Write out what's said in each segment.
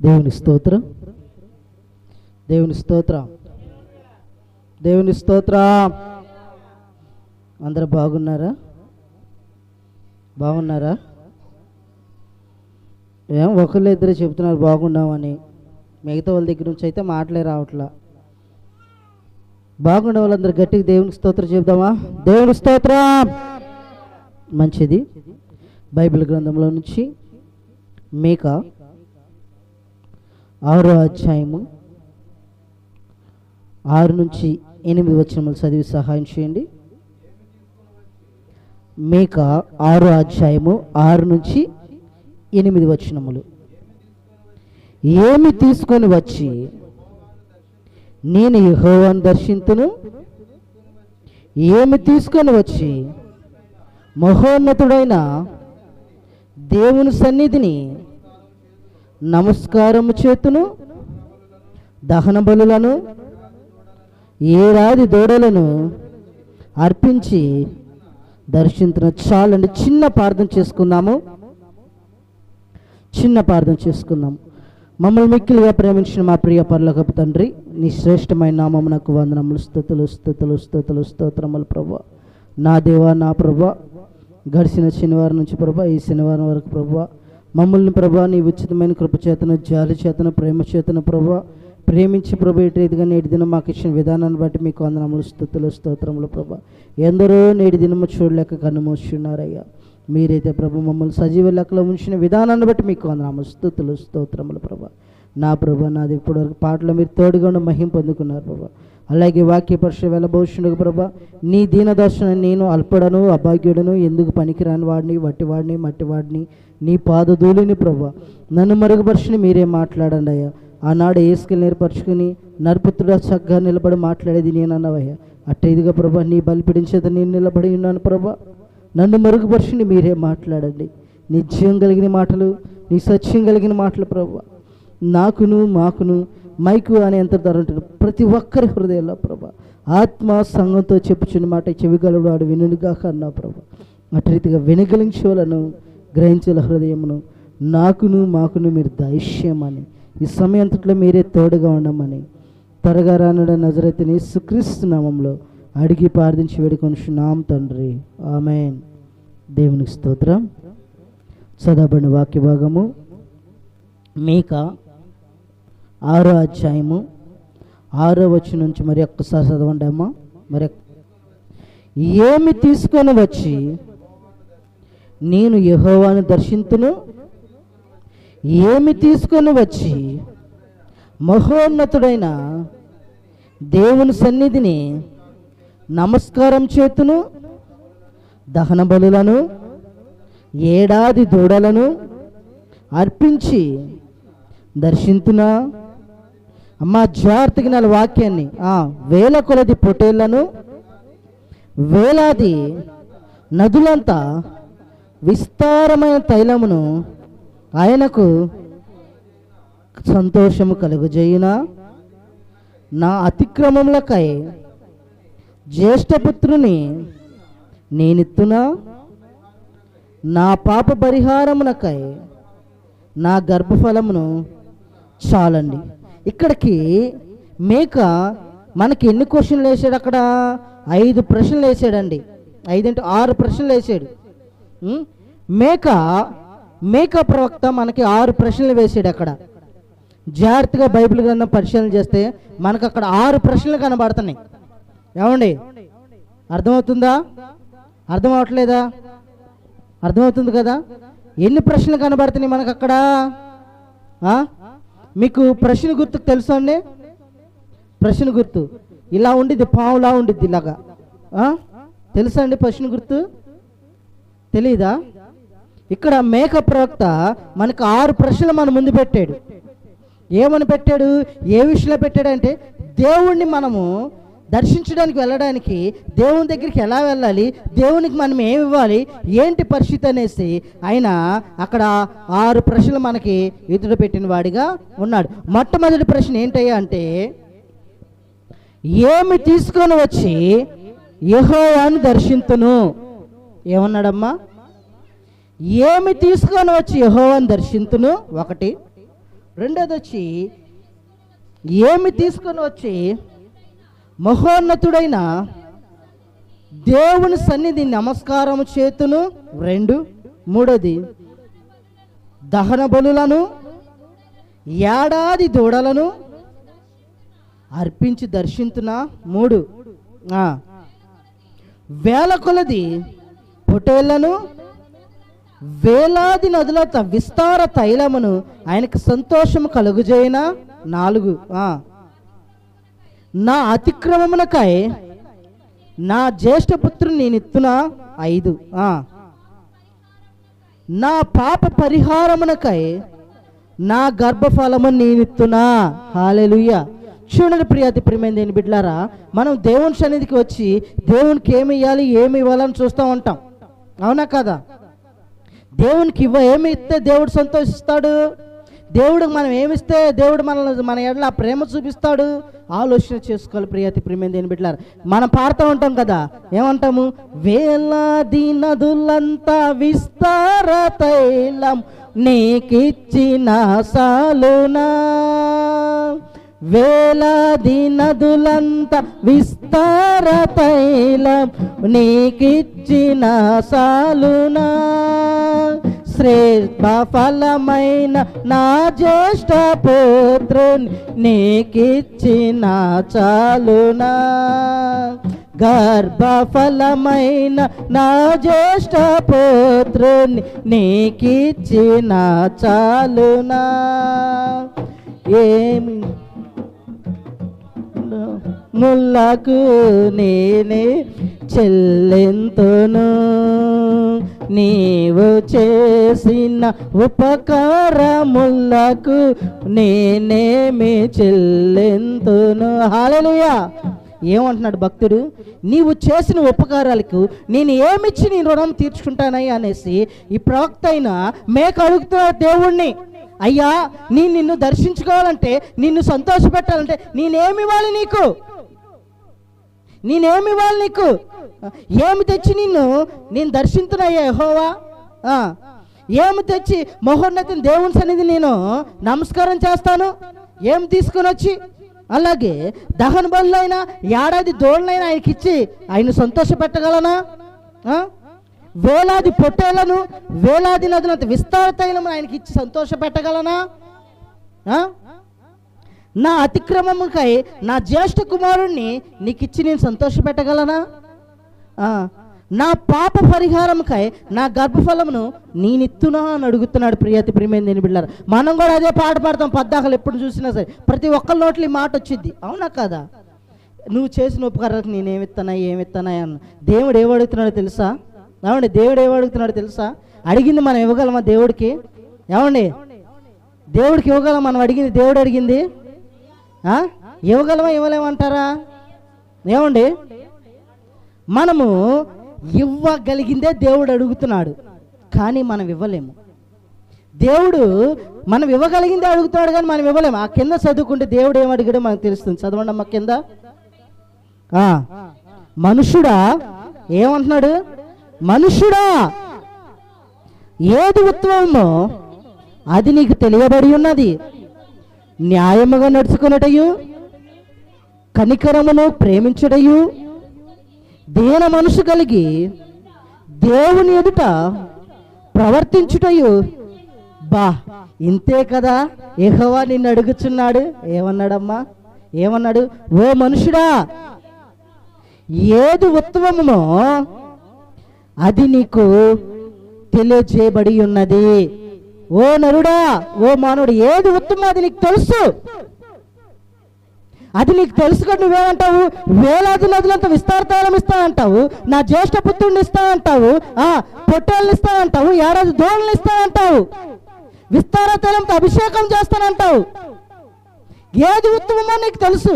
దేవుని స్తోత్రం, దేవుని స్తోత్రం, దేవుని స్తోత్రం. అందరూ బాగున్నారా? బాగున్నారా? ఏం ఒకళ్ళు ఇద్దరు చెప్తున్నారు బాగున్నామని, మిగతా వాళ్ళ దగ్గర నుంచి అయితే మాటలే రావట్లా. బాగున్న వాళ్ళందరూ గట్టిగా దేవునికి స్తోత్రం చెప్దామా? దేవుని స్తోత్రం. మంచిది. బైబిల్ గ్రంథంలో నుంచి మీకా 6వ అధ్యాయము 6 నుంచి 8 వచనములు చదివి సహాయం చేయండి. మీకా 6వ అధ్యాయము 6 నుంచి 8 వచనములు. ఏమి తీసుకొని వచ్చి నేను యెహోవాను దర్శింతును, ఏమి తీసుకొని వచ్చి మహోన్నతుడైన దేవుని సన్నిధిని నమస్కారము చేతును, దహన బలులను, ఏడాది దూడలను అర్పించి దర్శించిన. చాలండి, చిన్న ప్రార్థన చేసుకుందాము. మమ్మల్ని మిక్కిలిగా ప్రేమించిన మా ప్రియ పరలోకపు తండ్రి, నీ శ్రేష్టమైన నామమునకు వందనములు, స్తుతులు స్తుతులు స్తుతులు స్తోత్రములు ప్రభువా. నా దేవా, నా ప్రభువా, గడిచిన శనివారం నుంచి ప్రభువా ఈ శనివారం వరకు ప్రభువా మమ్మల్ని ప్రభువా నీ ఉచితమైన కృప చేతను, జాలి చేతను, ప్రేమ చేతను ప్రభువా ప్రేమించి ప్రభు ఎటు రీతిగా నేటి దినం మాకు ఇచ్చిన విధానాన్ని బట్టి మీకు వందనములు, స్తుతులు స్తోత్రములు ప్రభువా. ఎందరో నేటి దినము చూడలేక కన్నుమూస్తున్నారయ్యా. మీరైతే ప్రభు మమ్మల్ని సజీవ లెక్కలో ఉంచిన విధానాన్ని బట్టి మీకు వందనములు, స్తుతులు స్తోత్రములు ప్రభా. నా ప్రభా, నాది ఇప్పటివరకు పాటలు మీరు తోడుగా ఉండి మహిమ పొందుకున్నారు ప్రభా. అలాగే వాక్య పరిచయ వెళ్ళబోషుడు ప్రభా, నీ దీనదర్శన నేను అల్పడను, అభాగ్యుడను, ఎందుకు పనికిరాని వాడిని, వట్టివాడిని, మట్టివాడిని, నీ పాదధూళిని ప్రభా. నన్ను మరుగుపరుచుని మీరే మాట్లాడండి అయ్యా. ఆనాడు ఏసుకెళ్ళి నేర్పరచుకుని నరపుత్రుడా చక్కగా నిలబడి మాట్లాడేది నేనన్నవయ్యా. అట్ట ఇదిగా ప్రభా నీ బలిపిడించేత నేను నిలబడి ఉన్నాను ప్రభా. నన్ను మరుగుపరుచుని మీరే మాట్లాడండి. నీ జీవం కలిగిన మాటలు, నీ సత్యం కలిగిన మాటలు ప్రభా. నాకును మాకును మైకు అని ఎంత ధర ఉంటుంది ప్రతి ఒక్కరి హృదయంలో ప్రభా. ఆత్మ సంఘంతో చెప్పుచున్న మాట చెవిగలవాడు వినుగాక అన్నా ప్రభా. అటు రీతిగా వినగలించేవాళ్ళను, గ్రహించాల హృదయమును నాకును మాకును మీరు దైశ్యమని, ఈ సమయంతట్లో మీరే తోడుగా ఉండమని త్వరగా రానుడ నజరేతుని యేసుక్రీస్తు నామములో అడిగి ప్రార్థించి వేడుకొనుచున్నాం తండ్రి, ఆమేన్. దేవునికి స్తోత్రం. చదవబడిన వాక్య భాగము మీకా 6వ అధ్యాయము 6వ వచనం నుంచి మరి ఒక్కసారి చదవండి అమ్మా. ఏమి తీసుకొని వచ్చి నేను యెహోవాను దర్శింతును, ఏమి తీసుకొని వచ్చి మహోన్నతుడైన దేవుని సన్నిధిని నమస్కారం చేతును, దహన బలులను, ఏడాది దూడలను అర్పించి దర్శింతునా. అమ్మా జాగ్రత్తగా నా వాక్యాన్ని, వేల కొలది పొటేళ్లను, వేలాది నదులంతా విస్తారమైన తైలమును ఆయనకు సంతోషము కలుగజేయునా. నా అతిక్రమములకై జ్యేష్ఠపుత్రుని నేనిత్తునా, నా పాప పరిహారమునకై నా గర్భఫలమును. చాలండి. ఇక్కడికి మేక మనకి ఎన్ని క్వశ్చన్లు వేసాడు? అక్కడ 5 ప్రశ్నలు వేసాడండి. 6 ప్రశ్నలు వేసాడు. మేక ప్రవక్త మనకి 6 ప్రశ్నలు వేసాడు. అక్కడ జాగ్రత్తగా బైబిల్ గ్రంథం పరిశీలన చేస్తే మనకు అక్కడ 6 ప్రశ్నలు కనబడుతున్నాయి. ఏమండి, అర్థమవుతుందా? అర్థం అవట్లేదా? అర్థమవుతుంది కదా. ఎన్ని ప్రశ్నలు కనబడుతున్నాయి మనకు అక్కడ? మీకు ప్రశ్న గుర్తుకు తెలుసా అండి? ప్రశ్న గుర్తు ఇలా ఉండిద్ది, పావులా ఉండిద్ది ఇలాగా. తెలుసా అండి ప్రశ్న గుర్తు? తెలీదా? ఇక్కడ మేక ప్రవక్త మనకు 6 ప్రశ్నలు మన ముందు పెట్టాడు. ఏమని పెట్టాడు? ఏ విషయంలో పెట్టాడంటే దేవుణ్ణి మనము దర్శించడానికి వెళ్ళడానికి దేవుని దగ్గరికి ఎలా వెళ్ళాలి, దేవునికి మనం ఏమి ఇవ్వాలి, ఏంటి పరిస్థితి అనేసి ఆయన అక్కడ 6 ప్రశ్నలు మనకి ఎదుట పెట్టిన వాడిగా ఉన్నాడు. మొట్టమొదటి ప్రశ్న ఏంటయ్యా అంటే, ఏమి తీసుకొని వచ్చి యెహోవాను దర్శింతును. ఏమన్నాడమ్మా? ఏమి తీసుకొని వచ్చి యెహోవాను దర్శింతును. 1. రెండోది వచ్చి ఏమి తీసుకొని వచ్చి మహోన్నతుడైన దేవుని సన్నిధి నమస్కారము చేతును. 2, మూడోది దహన బలులను ఏడాది దూడలను అర్పించి దర్శించున. 3, వేల కొలది పొటేళ్లను వేలాది నదుల విస్తార తైలమును ఆయనకు సంతోషము కలుగుజేయన. 4, నా అతిక్రమమునకై నా జ్యేష్ఠపుత్రుని నేనిత్తున. 5, నా పాప పరిహారమునకై నా గర్భఫలము నేనిత్తునా. హల్లెలూయా. చూడండి ప్రియాతి ప్రియమైన దేని బిడ్డలారా, మనం దేవుని సన్నిధికి వచ్చి దేవునికి ఏమి ఇవ్వాలి ఏమి ఇవ్వాలని చూస్తూ ఉంటాం, అవునా కదా? దేవునికి ఏమి ఇస్తే దేవుడు సంతోషిస్తాడు? దేవుడికి మనం ఏమిస్తే దేవుడు మన ఎడల ప్రేమ చూపిస్తాడు? ఆలోచన చేసుకోవాలి ప్రియాతి ప్రియమైన దేని బిడ్డలారా. మనం పాడుతూ ఉంటాం కదా, ఏమంటాము? వేలాది నదులంతా విస్తార తైలం నీకిచ్చిన సాలునా. వేలాది నదులంతా విస్తార తైలం నీకిచ్చిన సాలునా. శ్రేష్ఠ ఫలమైన నా జ్యేష్ఠ పుత్రుని నీకిచ్చిన చాలునా. గర్భఫలమైన నా జ్యేష్ఠ పుత్రుని నీకిచ్చిన చాలునా. ఏమి ముల్లకు నేనే చెల్లెంతును, నీవు చేసిన ఉపకారములకు నేనేమి చెల్లెంతును. హల్లెలూయా. ఏమంటున్నాడు భక్తుడు? నీవు చేసిన ఉపకారాలకు నేను ఏమిచ్చి నీ రుణం తీర్చుకుంటానయ్యా అనేసి ఈ ప్రవక్త అయిన మేక అడుగుతున్నాడు దేవుణ్ణి. అయ్యా, నిన్ను దర్శించుకోవాలంటే, నిన్ను సంతోషపెట్టాలంటే నేనేమి ఇవ్వాలి నీకు? నేనేమి ఇవ్వాలి నీకు? ఏమి తెచ్చి నేను దర్శించునయ్యా యెహోవా? ఏమి తెచ్చి మహోన్నతుని దేవుని సన్నిధి నేను నమస్కారం చేస్తాను? ఏమి తీసుకొని వచ్చి? అలాగే దహన బలులైనా ఏడాది దోళ్ళైనా ఆయనకి ఇచ్చి ఆయన సంతోషపెట్టగలనా? వేలాది పొట్టేళ్లను వేలాది నదులంత విస్తార తైలము ఆయనకి ఇచ్చి సంతోషపెట్టగలనా? నా అతిక్రమముకై నా జ్యేష్ఠ కుమారుణ్ణి నీకు ఇచ్చి నేను సంతోషపెట్టగలనా? నా పాప పరిహారముకై నా గర్భఫలమును నేనిత్తునా అని అడుగుతున్నాడు ప్రియాతి ప్రియమైన దేని బిడ్డలారా. మనం కూడా అదే పాట పాడతాం పద్దాకలు, ఎప్పుడు చూసినా సరే ప్రతి ఒక్కరి నోట్లో ఈ మాట వచ్చింది, అవునా కదా? నువ్వు చేసిన ఉపకారాలకు నేనేమిస్తానా ఏమిస్తానా అన్న. దేవుడు ఏమడుగుతున్నాడో తెలుసా? ఏమండి, దేవుడు ఏమడుగుతున్నాడో తెలుసా? అడిగింది మనం ఇవ్వగలమా దేవుడికి? ఏమండి, దేవుడికి ఇవ్వగలం మనం అడిగింది? దేవుడు అడిగింది ఇవ్వగలమా ఇవ్వలేమంటారా? ఏమండి, మనము ఇవ్వగలిగిందే దేవుడు అడుగుతున్నాడు, కానీ మనం ఇవ్వలేము. దేవుడు మనం ఇవ్వగలిగిందే అడుగుతున్నాడు కానీ మనం ఇవ్వలేము. ఆ కింద చదువుకుంటే దేవుడు ఏమడిగాడో మనకు తెలుస్తుంది. చదవండి అమ్మ కింద. మనుషుడా ఏమంటున్నాడు? మనుషుడా, ఏది ఉత్తమమో అది నీకు తెలియబడి ఉన్నది. న్యాయముగా నడుచుకున్నటయు, కనికరమును ప్రేమించుటయు, దీన మనసు కలిగి దేవుని ఎదుట ప్రవర్తించుటయు. ఇంతే కదా యెహోవా నిన్ను అడుగుచున్నాడు. ఏమన్నాడమ్మా? ఏమన్నాడు? ఓ మనుషుడా, ఏది ఉత్తమమో అది నీకు తెలియజేయబడి ఉన్నది. ఓ నరుడా, ఓ మానవుడు, ఏది ఉత్తమో అది నీకు తెలుసు. అది నీకు తెలుసుకొని నువ్వేమంటావు? వేలాది నదులంత విస్తారతైలం ఇస్తానంటావు, నా జ్యేష్ఠ పుత్రుడిని ఇస్తానంటావు, పొట్టేళ్ళని ఇస్తానంటావు, ఏడాది దోళ్ళని ఇస్తానంటావు, విస్తారతైలంతో అభిషేకం చేస్తానంటావు. ఏది ఉత్తమమో నీకు తెలుసు,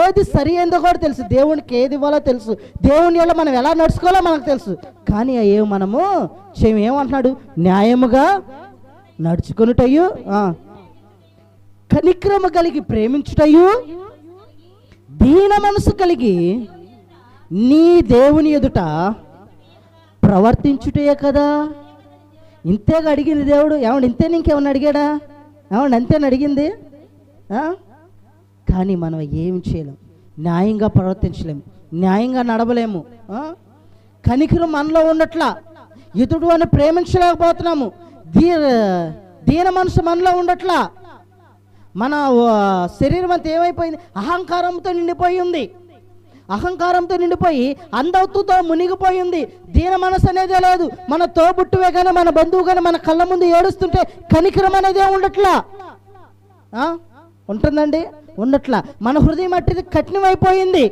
ఏది సరి అయిందో కూడా తెలుసు, దేవునికి ఏది ఇవ్వాలో తెలుసు, దేవుని వల్ల మనం ఎలా నడుచుకోవాలో మనకు తెలుసు. కానీ అయ్యో మనము ఏమంటున్నాడు? న్యాయముగా నడుచుకునుటయు, కనిక్రమ కలిగి ప్రేమించుటయు, దీన మనసు కలిగి నీ దేవుని ఎదుట ప్రవర్తించుటయే కదా. ఇంతేగా అడిగింది దేవుడు. ఏమంటే ఇంతే ఇంకేమన్నా అడిగాడా? అవును అంతేని అడిగింది. కానీ మనం ఏం చేయలేం, న్యాయంగా ప్రవర్తించలేము, న్యాయంగా నడవలేము. కనికరం మనలో ఉండట్లా, ఎదుటి వాడిని ప్రేమించలేకపోతున్నాము, దీన మనసు మనలో ఉండట్లా. మన శరీరం అంతా ఏమైపోయింది? అహంకారంతో నిండిపోయి ఉంది. అహంకారంతో నిండిపోయి అందవుతుతో మునిగిపోయింది. దీన మనసు అనేదే లేదు. మన తోబుట్టువే కానీ, మన బంధువు కానీ మన కళ్ళ ముందు ఏడుస్తుంటే కనికరం అనేదే ఉండట్లా. ఉంటుందండి? ఉండట్లా. మన హృదయం అట్టిది కఠినమైపోయింది.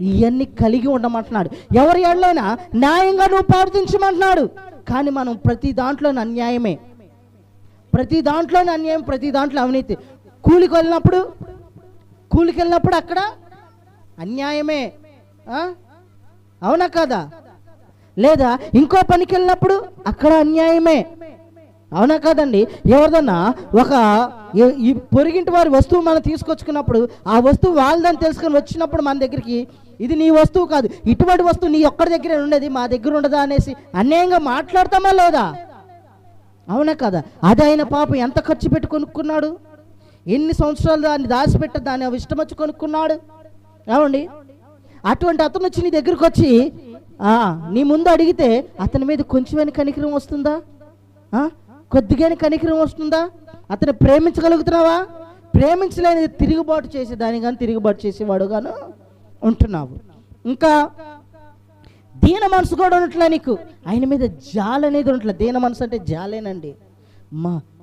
ఇవన్నీ కలిగి ఉండమంటున్నాడు. ఎవరి ఎడలైనా న్యాయంగా నువ్వు ప్రవర్తించమంటున్నాడు. కానీ మనం ప్రతి దాంట్లోని అన్యాయమే, ప్రతి దాంట్లోని అన్యాయం, ప్రతి దాంట్లో అవినీతి. కూలికి వెళ్ళినప్పుడు అక్కడ అన్యాయమే, అవునా కదా? లేదా ఇంకో పనికి వెళ్ళినప్పుడు అక్కడ అన్యాయమే, అవునా కాదండి? ఎవరిదన్నా ఈ పొరిగింటి వారి వస్తువు మనం తీసుకొచ్చుకున్నప్పుడు ఆ వస్తువు వాళ్ళదని తెలుసుకొని వచ్చినప్పుడు మన దగ్గరికి, ఇది నీ వస్తువు కాదు, ఇటువంటి వస్తువు నీ ఒక్కడి దగ్గరే ఉండేది, మా దగ్గర ఉండదా అనేసి అన్యాయంగా మాట్లాడతామా లేదా? అవునా కదా? అది ఆయన పాపం ఎంత ఖర్చు పెట్టి కొనుక్కున్నాడు, ఎన్ని సంవత్సరాలు దాన్ని దాచిపెట్ట దాన్ని ఇష్టం వచ్చి కొనుక్కున్నాడు. ఏమండి? అటువంటి అతను వచ్చి నీ దగ్గరికి వచ్చి నీ ముందు అడిగితే అతని మీద కొంచెమైనా కనికరం వస్తుందా? కొద్దిగానే కనికరం వస్తుందా? అతను ప్రేమించగలుగుతున్నావా? ప్రేమించలేని తిరుగుబాటు చేసే దాని కానీ తిరుగుబాటు చేసేవాడు గాను ఉంటున్నావు. ఇంకా దీన మనసు కూడా ఉండట్లే నీకు, ఆయన మీద జాలి అనేది ఉండట్లే. దీన మనసు అంటే జాలేనండి.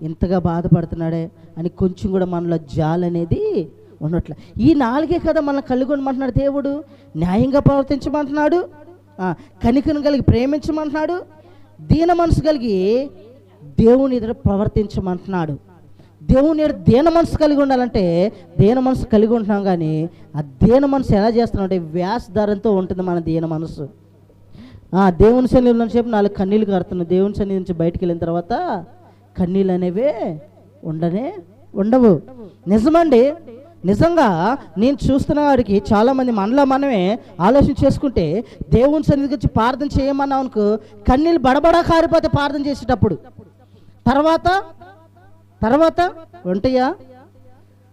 ఎంతగా బాధపడుతున్నాడే అని కొంచెం కూడా మనలో జాలి అనేది ఉండట్లే. ఈ నాలుగే కదా మనల్ని కలుగొనమంటున్నాడు దేవుడు. న్యాయంగా ప్రవర్తించమంటున్నాడు, కనికరం కలిగి ప్రేమించమంటున్నాడు, దీన మనసు కలిగి దేవుని ఎదుట ప్రవర్తించమంటున్నాడు. దేవుని ఎదుట దీన మనసు కలిగి ఉండాలంటే దీన మనసు కలిగి ఉంటున్నాం. కానీ ఆ దీన మనసు ఎలా చేస్తున్నాం అంటే వ్యాసధారంతో ఉంటుంది మన దీన మనసు. దేవుని సన్నిధిలో సేపు 4 కన్నీళ్ళు కారుతున్నాయి. దేవుని సన్నిధి నుంచి బయటికి వెళ్ళిన తర్వాత కన్నీళ్ళు అనేవే ఉండవు. నిజమండి, నిజంగా నేను చూస్తున్న వాడికి చాలామంది మనలో మనమే ఆలోచన చేసుకుంటే దేవుని సన్నిధికి వచ్చి ప్రార్థన చేయమన్నాం అనుకో, కన్నీళ్ళు బడబడా కారిపోతే ప్రార్థన చేసేటప్పుడు తర్వాత ఉంటాయా?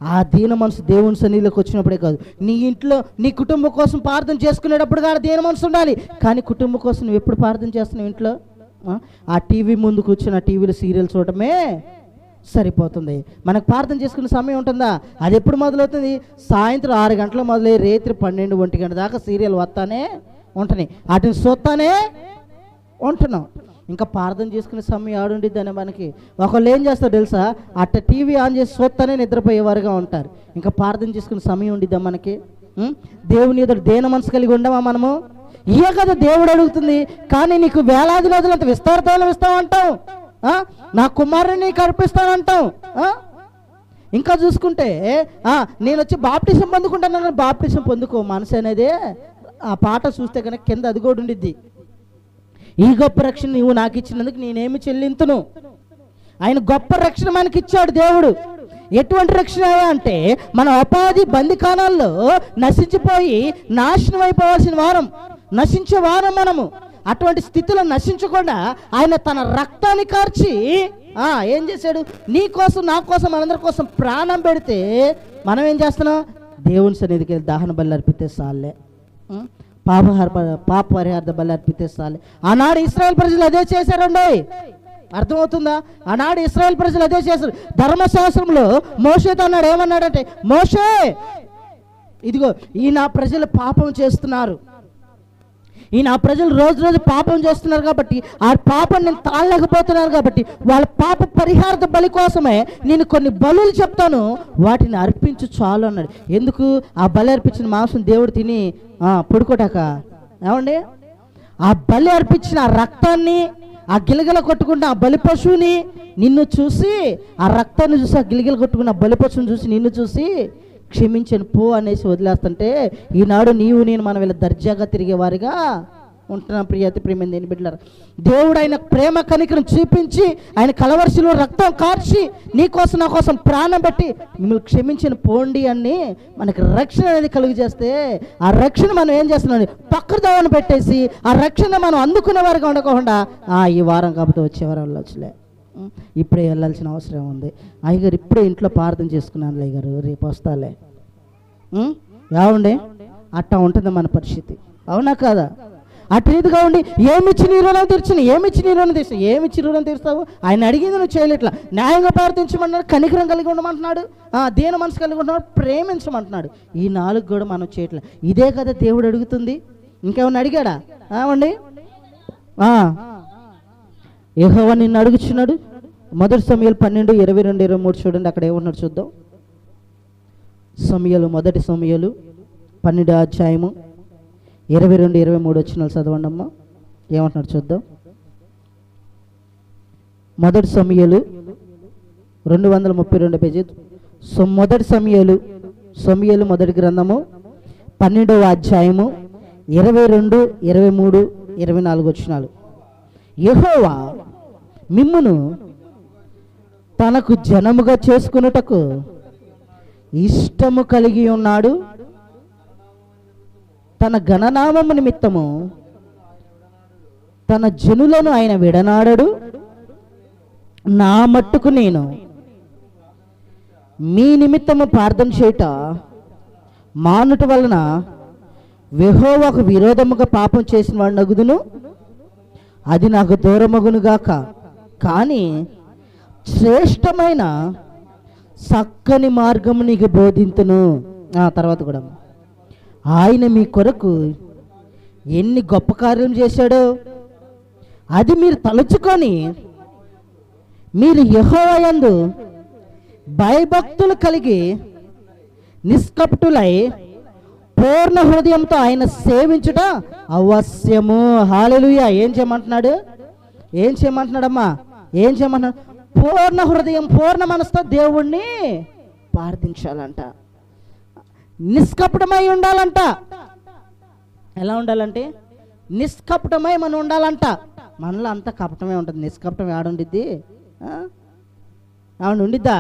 ఆ దీన మనసు దేవుని సన్నిధిలోకి వచ్చినప్పుడే కాదు, నీ ఇంట్లో నీ కుటుంబం కోసం ప్రార్థన చేసుకునేటప్పుడు కాదు దీన మనసు ఉండాలి. కానీ కుటుంబం కోసం నువ్వు ఎప్పుడు ప్రార్థన చేస్తున్నావు? ఇంట్లో ఆ టీవీ ముందు కూర్చొని ఆ టీవీలో సీరియల్ చూడటమే సరిపోతుంది. మనకు ప్రార్థన చేసుకునే సమయం ఉంటుందా? అది ఎప్పుడు మొదలవుతుంది? సాయంత్రం 6 గంటలు మొదలై రేత్రి 12-1 గంట దాకా సీరియల్ వస్తానే ఉంటున్నాయి, వాటిని చూస్తానే ఉంటున్నాం. ఇంకా ప్రార్థన చేసుకునే సమయం ఆడుండిద్దని మనకి. ఒకళ్ళు ఏం చేస్తారు తెలుసా? అట్ట టీవీ ఆన్ చేసి చూస్తానే నిద్రపోయేవారుగా ఉంటారు. ఇంకా ప్రార్థన చేసుకునే సమయం ఉండిద్దా మనకి? దేవుని ఎదురు దేన మనసు కలిగి ఉండమా మనము? ఇయే కదా దేవుడు అడుగుతుంది. కానీ నీకు వేలాది నదులంత విస్తారతలు ఇస్తామంటావు, నా కుమారుని నీకు అర్పిస్తానంటావు. ఇంకా చూసుకుంటే నేను వచ్చి బాప్టిజం పొందుకుంటాను, బాప్టిజం పొందుకో. మనసు అనేది ఆ పాట చూస్తే కనుక కింద అది కూడా ఉండిద్ది. ఈ గొప్ప రక్షణ నువ్వు నాకు ఇచ్చినందుకు నేనేమి చెల్లింతును. ఆయన గొప్ప రక్షణ మనకి ఇచ్చాడు దేవుడు. ఎటువంటి రక్షణ అంటే మన ఉపాధి బందికానాల్లో నశించిపోయి నాశనం అయిపోవాల్సిన వారం, నశించే వారం మనము. అటువంటి స్థితిలో నశించకుండా ఆయన తన రక్తాన్ని కార్చి ఏం చేశాడు? నీ కోసం నా కోసం మనందరి కోసం ప్రాణం పెడితే మనం ఏం చేస్తున్నాం? దేవుని సన్నిధికి దహన బలి అర్పితే సాలే, పాప పరిహార బలి అర్పితే సాలే. ఆనాడు ఇశ్రాయేల్ ప్రజలు అదే చేశారండి. అర్థమవుతుందా? ఆనాడు ఇశ్రాయేల్ ప్రజలు అదే చేశారు. ధర్మశాస్త్రంలో మోషేతో అన్నాడు, ఏమన్నాడంటే, మోషే ఇదిగో ఈ నా ప్రజలు పాపం చేస్తున్నారు, ఈ నా ప్రజలు రోజు రోజు పాపం చేస్తున్నారు కాబట్టి ఆ పాపం నేను తాళలేకపోతున్నారు కాబట్టి వాళ్ళ పాప పరిహార బలి కోసమే నేను కొన్ని బలులు చెప్తాను, వాటిని అర్పించు చాలు అన్నాడు. ఎందుకు? ఆ బలి అర్పించిన మాంసం దేవుడు తిని పడుకోటాక. ఏమండి? ఆ బలి అర్పించిన ఆ రక్తాన్ని, ఆ గిలగిల కొట్టుకున్న ఆ బలి పశువుని నిన్ను చూసి, ఆ రక్తాన్ని చూసి, ఆ గిలగిల కొట్టుకున్న బలి పశువుని చూసి నిన్ను చూసి క్షమించను పో అనేసి వదిలేస్తుంటే ఈనాడు నీవు నేను మనం ఇలా దర్జాగా తిరిగేవారిగా ఉంటున్నాం. ప్రియతి ప్రియమైన దేని బిడ్డలారా, దేవుడు ఆయన ప్రేమ కనికరం చూపించి ఆయన కలవరిశిలో రక్తం కార్చి నీ కోసం నా కోసం ప్రాణం పెట్టి మిమ్మల్ని క్షమించిన పోండి అని మనకి రక్షణ అనేది కలుగు చేస్తే ఆ రక్షణ మనం ఏం చేస్తున్నాం? పక్కన దోవను పెట్టేసి ఆ రక్షణ మనం అందుకునే వారిగా ఉండకుండా ఈ వారం కాకపోతే వచ్చే వారం వెళ్ళొచ్చులే, ఇప్పుడే వెళ్ళాల్సిన అవసరం ఉంది. అయ్యగారు ఇప్పుడే ఇంట్లో ప్రార్థన చేసుకున్నాను అయ్యగారు, రేపు వస్తాలే. ఏమండి, అట్టా ఉంటుంది మన పరిస్థితి, అవునా కాదా? అటు రీతిగా ఉండి ఏమిచ్చి నీ రుణం తీర్చుని, ఏమిచ్చి నీ రుణం తీర్చు, ఏమిచ్చి రుణం తీరుస్తావు? ఆయన అడిగింది నువ్వు చేయలేట్లా. న్యాయంగా ప్రార్థించమన్నాడు, కనికరం కలిగి ఉండమంటున్నాడు, దీన మనసు కలిగి ఉంటున్నాడు, ప్రేమించమంటున్నాడు. ఈ 4 కూడా మనం చేయట్లే. ఇదే కదా దేవుడు అడుగుతుంది. ఇంకేమన్నా అడిగాడా? ఏమండి, యెహోవా నిన్ను అడుగుచున్నాడు. 1 సమూయేలు 12:22-23 చూడండి, అక్కడ ఏమన్నాడు చూద్దాం. మొదటి సమూయేలు 12 అధ్యాయము 22-23 వచనాలు చదవండి అమ్మా. ఏమంటున్నాడు చూద్దాం. 1 సమూయేలు 232 పేజీ. మొదటి సమూయేలు మొదటి గ్రంథము 12వ అధ్యాయము 22, 23, 24 వచనాలు. యెహోవా మిమ్మును తనకు జనముగా చేసుకొనుటకు ఇష్టము కలిగి ఉన్నాడు. తన ఘననామము నిమిత్తము తన జనులను ఆయన విడనాడడు. నా మట్టుకు నేను మీ నిమిత్తము ప్రార్థన చేయుట మానుట వలన యెహోవాకు విరోధముగా పాపం చేసిన వాడు నగుదును, అది నాకు దూరమగునుగాక. కానీ శ్రేష్టమైన చక్కని మార్గము నీకు బోధింతును. తర్వాత కూడా ఆయన మీ కొరకు ఎన్ని గొప్ప కార్యం చేశాడో అది మీరు తలుచుకొని మీరు యెహోవా యందు భయభక్తులు కలిగి నిష్కపటులై పూర్ణ హృదయంతో ఆయన సేవించుట అవశ్యము. హల్లెలూయా. ఏం చేయమంటున్నాడు? ఏం చేయమంటున్నాడమ్మా? ఏం చేయమంటున్నాడు? పూర్ణ హృదయం, పూర్ణ మనసుతో దేవుణ్ణి ప్రార్థించాలంట, నిష్కపటమై ఉండాలంట. ఎలా ఉండాలంటే నిష్కపటమై మనం ఉండాలంట. మనలో అంతా కపటమే ఉంటుంది, నిష్కపటం ఆడుండిద్ది? ఆవిడ ఉండిద్దా?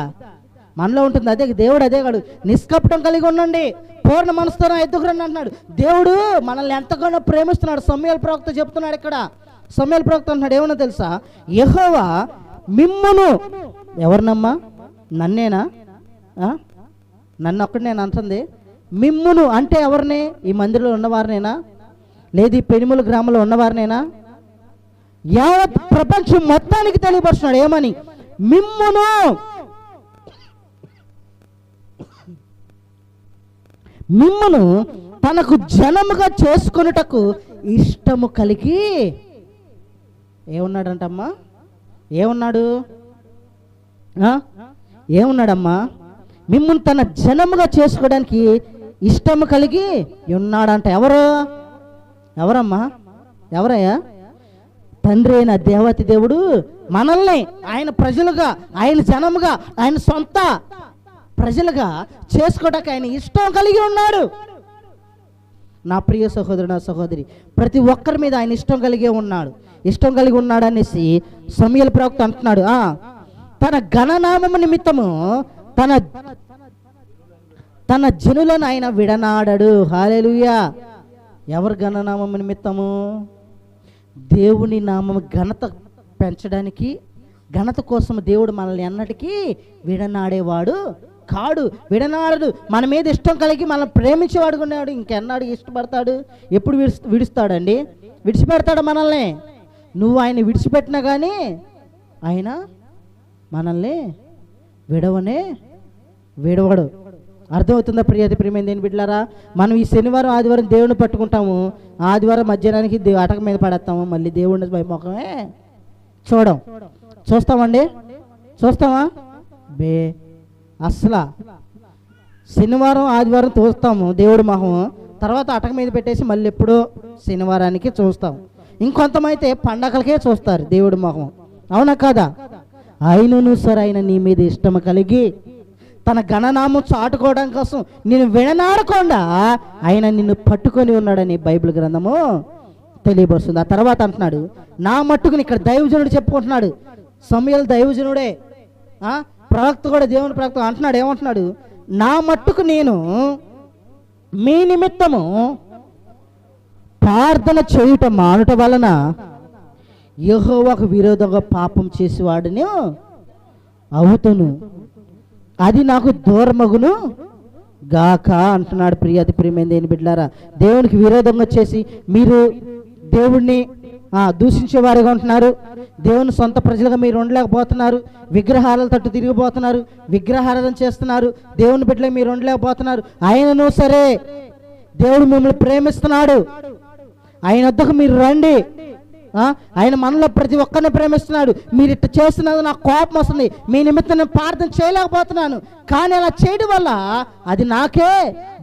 మనలో ఉంటుంది. అదే దేవుడు అదే కాడు, నిష్కపటం కలిగి ఉండండి, పూర్ణ మనసుతో నా ఎద్దుకు రండి అంటున్నాడు. దేవుడు మనల్ని ఎంతగానో ప్రేమిస్తున్నాడు. సమూయేలు ప్రవక్త చెప్తున్నాడు ఇక్కడ. సమూయేలు ప్రవక్త అంటున్నాడు ఏమన్నా తెలుసా? యెహోవా మిమ్మును, ఎవరినమ్మా? నన్నేనా? నన్ను ఒక్కటి నేను అంటుంది. మిమ్మును అంటే ఎవరిని? ఈ మందిరంలో ఉన్నవారినేనా? లేదు ఈ పెనుముల గ్రామంలో ఉన్నవారినేనా? యావత్ ప్రపంచం మొత్తానికి తెలియపరుస్తున్నాడు. ఏమని? మిమ్మును, మిమ్మును తనకు జనముగా చేసుకొనుటకు ఇష్టము కలిగి ఏమున్నాడంటమ్మా? ఏమున్నాడు? ఏమున్నాడమ్మా? మిమ్మును తన జనముగా చేసుకోవడానికి ఇష్టము కలిగి ఉన్నాడంట. ఎవరు? ఎవరమ్మా? ఎవరయ్యా? తండ్రి అయిన దేవతి దేవుడు మనల్ని ఆయన ప్రజలుగా, ఆయన జనముగా, ఆయన సొంత ప్రజలుగా చేసుకోవడానికి ఆయన ఇష్టం కలిగి ఉన్నాడు. నా ప్రియ సహోదరుడు, నా సహోదరి, ప్రతి ఒక్కరి మీద ఆయన ఇష్టం కలిగే ఉన్నాడు. ఇష్టం కలిగి ఉన్నాడు అనేసి సమూయేలు ప్రవక్త అంటున్నాడు. తన ఘననామము నిమిత్తము తన జనులను ఆయన విడనాడడు. హల్లెలూయా. ఎవరి ఘననామము నిమిత్తము? దేవుని నామము ఘనత పెంచడానికి, ఘనత కోసం దేవుడు మనల్ని ఎన్నటికీ విడనాడేవాడు కాడు, విడనాడడు. మన మీద ఇష్టం కలిగి మనల్ని ప్రేమించేవాడు ఉన్నాడు. ఇంకెన్నాడు ఇష్టపడతాడు? ఎప్పుడు విడుస్తాడండి? విడిచిపెడతాడు మనల్ని? నువ్వు ఆయన విడిచిపెట్టినా కానీ ఆయన మనల్ని విడవడు. అర్థమవుతుందా ప్రియతి ప్రియమైంది దేని బిడ్డలారా? మనం ఈ శనివారం ఆదివారం దేవుడిని పట్టుకుంటాము, ఆదివారం మధ్యాహ్నానికి అటక మీద పడేస్తాము, మళ్ళీ దేవుడిని భయముఖమే చూస్తామండి? చూస్తామా? అసలు శనివారం ఆదివారం చూస్తాము దేవుడి మొహం, తర్వాత అటక మీద పెట్టేసి మళ్ళీ ఎప్పుడో శనివారానికి చూస్తాం. ఇంకొంతమైతే పండగలకే చూస్తారు దేవుడి మొహం, అవునా కాదా? అయినను సరే ఆయన నీ మీద ఇష్టం కలిగి తన ఘననామం చాటుకోవడం కోసం నేను విడనాడకుండా ఆయన నిన్ను పట్టుకొని ఉన్నాడని బైబిల్ గ్రంథము తెలియబరుస్తుంది. ఆ తర్వాత అంటున్నాడు, నా మట్టుకుని, ఇక్కడ దైవజనుడు చెప్పుకుంటున్నాడు. సమూయేలు దైవజనుడే, ప్రవక్త కూడా దేవుని ప్రవక్త అంటున్నాడు. ఏమంటున్నాడు? నా మట్టుకు నేను మీ నిమిత్తము ప్రార్థన చేయుట మానుట వలన యెహోవాకు విరోధంగా పాపం చేసేవాడిని అవుతును, అది నాకు దూరమగును గాక అంటున్నాడు. ప్రియాతి ప్రియమైన దేని బిడ్డలారా, దేవునికి విరోధంగా చేసి మీరు దేవుణ్ణి దూషించేవారుగా ఉంటున్నారు. దేవుని సొంత ప్రజలుగా మీరు ఉండలేకపోతున్నారు. విగ్రహాల తట్టు తిరిగిపోతున్నారు, విగ్రహారాధన చేస్తున్నారు. దేవుని బిడ్డలకు మీరు ఉండలేకపోతున్నారు. ఆయనను సరే దేవుడు మిమ్మల్ని ప్రేమిస్తున్నాడు. ఆయన వద్దకు మీరు రండి. ఆయన మనలో ప్రతి ఒక్కరిని ప్రేమిస్తున్నాడు. మీరు ఇట్లా చేస్తున్నది నాకు కోపం వస్తుంది, మీ నిమిత్తం నేను ప్రార్థన చేయలేకపోతున్నాను, కానీ అలా చేయడం వల్ల అది నాకే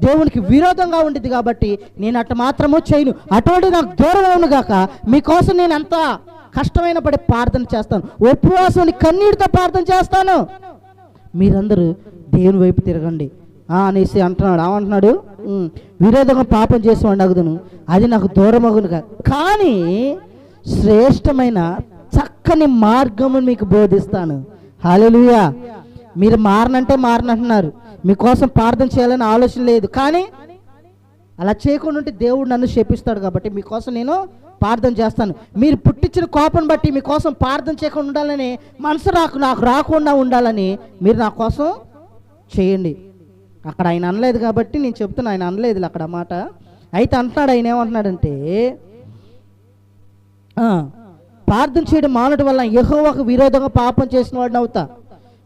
దేవునికి విరోధంగా ఉండేది కాబట్టి నేను అట్లా మాత్రము చేయను. అటువంటి నాకు దూరం అవును గాక. మీకోసం నేను ఎంత కష్టమైన పడి ప్రార్థన చేస్తాను, ఉపవాసం కన్నీటితో ప్రార్థన చేస్తాను. మీరందరూ దేవుని వైపు తిరగండి అనేసి అంటున్నాడు. ఏమంటున్నాడు? విరోధంగా పాపం చేసి అగుదును, అది నాకు దూరమగునుగా, కానీ శ్రేష్టమైన చక్కని మార్గమును మీకు బోధిస్తాను. హల్లెలూయా. మీరు మారనంటే మారనంటున్నారు, మీకోసం ప్రార్థన చేయాలని ఆలోచన లేదు, కానీ అలా చేయకుండా ఉంటే దేవుడు నన్ను శపిస్తాడు. కాబట్టి మీకోసం నేను ప్రార్థన చేస్తాను. మీరు పుట్టించిన కోపం బట్టి మీకోసం ప్రార్థన చేయకుండా ఉండాలని, మనసు నాకు రాకుండా ఉండాలని మీరు నా కోసం చేయండి. అక్కడ ఆయన అనలేదు కాబట్టి నేను చెప్తున్నా, ఆయన అనలేదు అక్కడ మాట. అయితే అంటున్నాడు, ఆయన ఏమంటున్నాడంటే ప్రార్థన చేయడం మానడం వల్ల యెహోవాకు విరోధంగా పాపం చేసిన వాడిని అవుతా.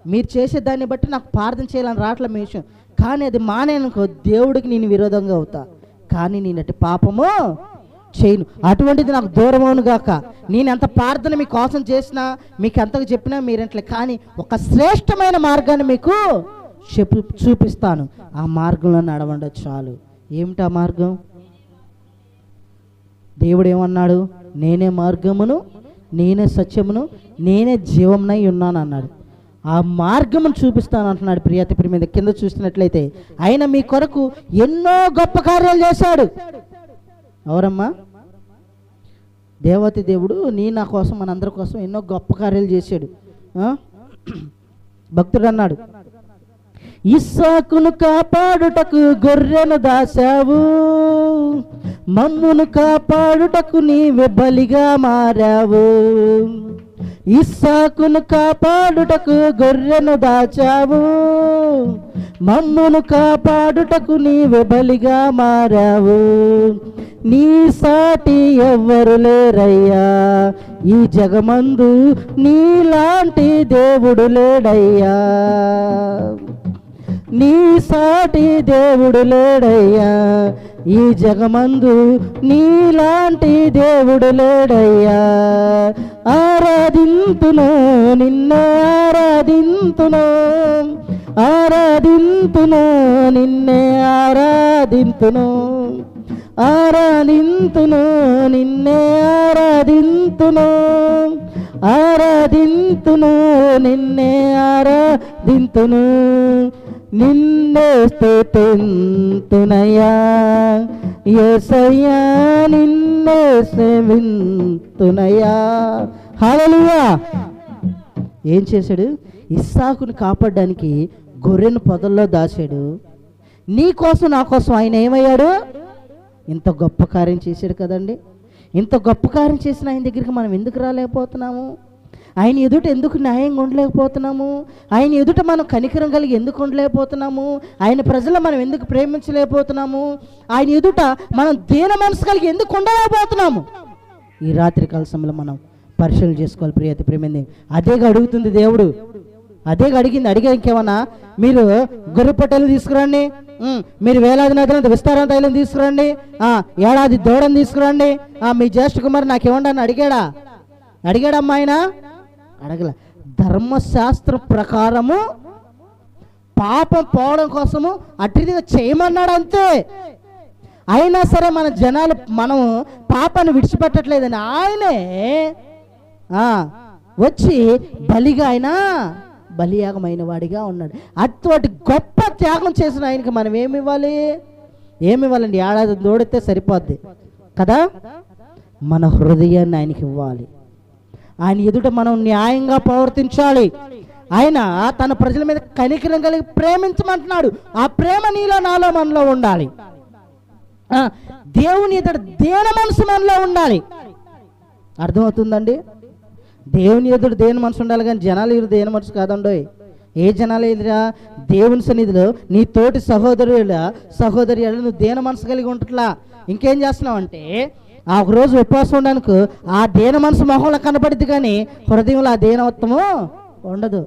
మీరు చేసే దాన్ని బట్టి నాకు ప్రార్థన చేయాలని రావట్లే మీ విషయం, కానీ అది మానేనుకో దేవుడికి నేను విరోధంగా అవుతా, కానీ నేనటి పాపము చేయను. అటువంటిది నాకు దూరం అవును గాక. నేను ఎంత ప్రార్థన మీకోసం చేసినా, మీకు ఎంతగా చెప్పినా మీరంటలే, కానీ ఒక శ్రేష్టమైన మార్గాన్ని మీకు చూపిస్తాను. ఆ మార్గంలో నడవండి చాలు. ఏమిటి ఆ మార్గం? దేవుడు ఏమన్నాడు? నేనే మార్గమును, నేనే సత్యమును, నేనే జీవమునై ఉన్నాను అన్నాడు. ఆ మార్గమును చూపిస్తాను అంటున్నాడు. ప్రియాతి ప్రియమైన కింద చూసినట్లయితే ఆయన మీ కొరకు ఎన్నో గొప్ప కార్యాలు చేశాడు. ఎవరమ్మా? దేవతి దేవుడు నా కోసం మనందరి కోసం ఎన్నో గొప్ప కార్యాలు చేశాడు. భక్తుడు అన్నాడు, ఇస్సాకును కాపాడుటకు గొర్రెను దాసావు, మమ్మును కాపాడుటకు నీవే బలిగా మారావు. ఇస్సాకును కాపాడుటకు గొర్రెను దాచావు, మమ్మును కాపాడుటకు నీవే బలిగా మారావు. నీ సాటి ఎవ్వరు లేరయ్యా, ఈ జగమందు నీలాంటి దేవుడు లేడయ్యా. నీ సాటి దేవుడు లేడయ్యా, ఈ జగమందు నీలాంటి దేవుడు లేడయ్యా. ఆరాధింతును నిన్నే ఆరాధింతును, ఆరాధింతును నిన్నే ఆరాధింతును, ఆరాధింతును నిన్నే ఆరాధింతును, ఆరాధింతును నిన్నే ఆరాధింతును. నిన్నే స్తుతింతునయ్యా యేసయ్యా, నిన్నే సేవింతునయ్యా. హల్లెలూయా. ఏం చేశాడు? ఇస్సాకుని కాపాడడానికి గొర్రెను పొదల్లో దాచాడు. నీ కోసం నా కోసం ఆయన ఏమయ్యాడు? ఇంత గొప్ప కార్యం చేశాడు కదండి. ఇంత గొప్ప కార్యం చేసిన ఆయన దగ్గరికి మనం ఎందుకు రాలేకపోతున్నాము? ఆయన ఎదుట ఎందుకు న్యాయంగా ఉండలేకపోతున్నాము? ఆయన ఎదుట మనం కనికరం కలిగి ఎందుకు ఉండలేకపోతున్నాము? ఆయన ప్రజలు మనం ఎందుకు ప్రేమించలేకపోతున్నాము? ఆయన ఎదుట మనం దీన మనసు కలిగి ఎందుకు ఉండలేకపోతున్నాము? ఈ రాత్రి కాల సమయంలో మనం పరిశీలన చేసుకోవాలి. ప్రియతి ప్రేమింది అదేగా అడుగుతుంది దేవుడు, అదేగా అడిగింది. అడిగా ఇంకేమన్నా? మీరు గొర్రె పొట్టేలు తీసుకురండి, మీరు వేలాది నదులంత విస్తారం తైలం తీసుకురండి, ఏడాది దూడం తీసుకురండి, మీ జ్యేష్ఠ కుమారు నాకేమండి అని అడిగాడమ్మా ఆయన? అడగల. ధర్మశాస్త్రం ప్రకారము పాపం పోవడం కోసము అట్టిదిగా చేయమన్నాడు అంతే. అయినా సరే మన జనాలు మనము పాపాన్ని విడిచిపెట్టట్లేదని ఆయనే వచ్చి బలిగా ఆయన బలియాగమైన వాడిగా ఉన్నాడు. అటువంటి గొప్ప త్యాగం చేసిన ఆయనకి మనం ఏమి ఇవ్వాలి? ఏమి ఇవ్వాలండి? ఏడాది దూడితే సరిపోద్ది కదా? మన హృదయాన్ని ఆయనకి ఇవ్వాలి. ఆయన ఎదుట మనం న్యాయంగా ప్రవర్తించాలి. ఆయన తన ప్రజల మీద కనికరం కలిగి ప్రేమించమంటున్నాడు. ఆ ప్రేమ నీలో నాలో మనలో ఉండాలి. దేవుని ఎదుట దీన మనసు మనలో ఉండాలి. అర్థమవుతుందండి? దేవుని ఎదురు దేవుని మనసు ఉండాలి, కానీ జనాలు ఎదురు దేవుని మనసు కాదండోయ్. ఏ జనాలు ఎదురా? దేవుని సన్నిధిలో నీ తోటి సహోదరి నువ్వు దేని మనసు కలిగి ఉంటట్లా. ఇంకేం చేస్తున్నావు అంటే, ఆ ఒక రోజు ఉపవాసం ఉండడానికి ఆ దేన మనసు మొహంలో కనపడిద్ది, కానీ హృదయంలో ఆ దేనవత్వము ఉండదు.